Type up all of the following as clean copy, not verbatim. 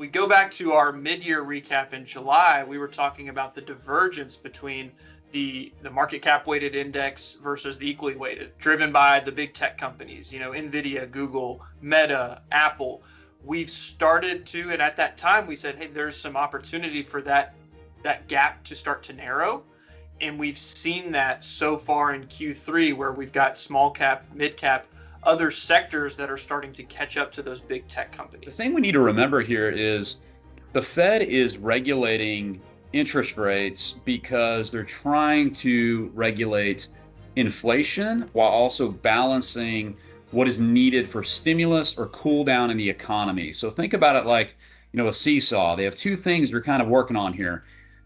we go back to our mid-year recap in July, we were talking about the divergence between the market cap weighted index versus the equally weighted, driven by the big tech companies, Nvidia, Google, Meta, Apple. We've started to, and at that time we said, hey, there's some opportunity for that gap to start to narrow. And we've seen that so far in Q3, where we've got small cap, mid cap, other sectors that are starting to catch up to those big tech companies. The thing we need to remember here is the Fed is regulating interest rates because they're trying to regulate inflation while also balancing what is needed for stimulus or cool down in the economy. So think about it like, a seesaw. They have two things they're kind of working on here.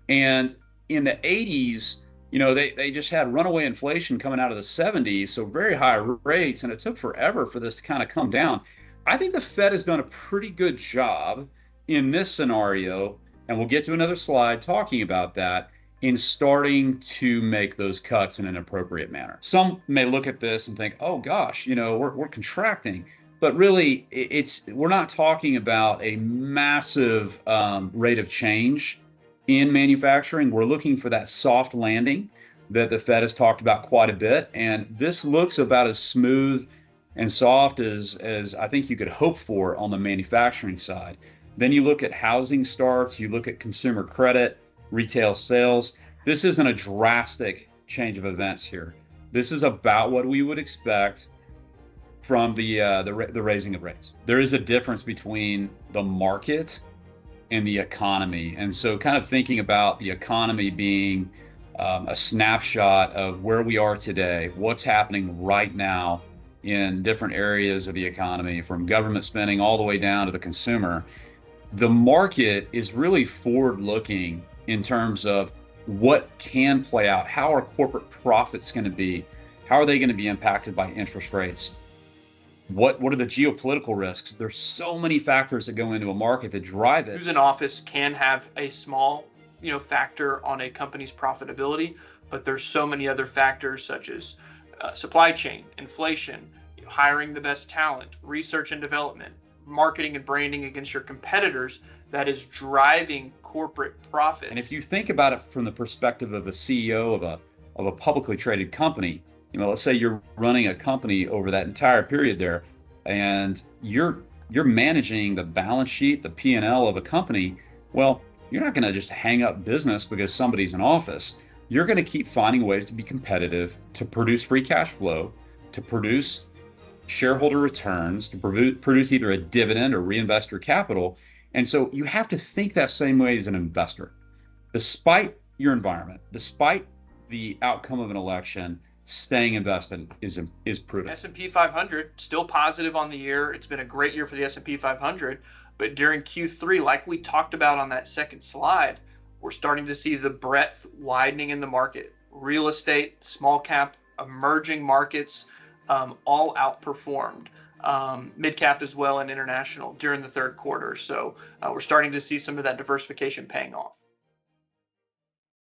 And in the 80s, they just had runaway inflation coming out of the 70s, so very high rates, and it took forever for this to kind of come down. I think the Fed has done a pretty good job in this scenario, and we'll get to another slide talking about that, in starting to make those cuts in an appropriate manner. Some may look at this and think, oh gosh, we're contracting. But really, we're not talking about a massive rate of change in manufacturing. We're looking for that soft landing that the Fed has talked about quite a bit. And this looks about as smooth and soft as I think you could hope for on the manufacturing side. Then you look at housing starts, you look at consumer credit, retail sales. This isn't a drastic change of events here. This is about what we would expect from the raising of rates. There is a difference between the market and the economy. And so kind of thinking about the economy being a snapshot of where we are today, what's happening right now in different areas of the economy, from government spending all the way down to the consumer. The market is really forward-looking in terms of what can play out. How are corporate profits going to be? How are they going to be impacted by interest rates? What are the geopolitical risks? There's so many factors that go into a market that drive it. Who's in office can have a small, factor on a company's profitability, but there's so many other factors such as supply chain, inflation, hiring the best talent, research and development, marketing and branding against your competitors that is driving corporate profits. And if you think about it from the perspective of a CEO of a publicly traded company, let's say you're running a company over that entire period there, and you're managing the balance sheet, the P&L of a company. Well, you're not going to just hang up business because somebody's in office. You're going to keep finding ways to be competitive, to produce free cash flow, to produce shareholder returns, to produce either a dividend or reinvest your capital. And so you have to think that same way as an investor. Despite your environment, despite the outcome of an election, staying invested is prudent. S&P 500 still positive on the year. It's been a great year for the S&P 500, but during Q3, like we talked about on that second slide, we're starting to see the breadth widening in the market. Real estate, small cap, emerging markets, all outperformed. Mid cap as well and international during the third quarter. So we're starting to see some of that diversification paying off.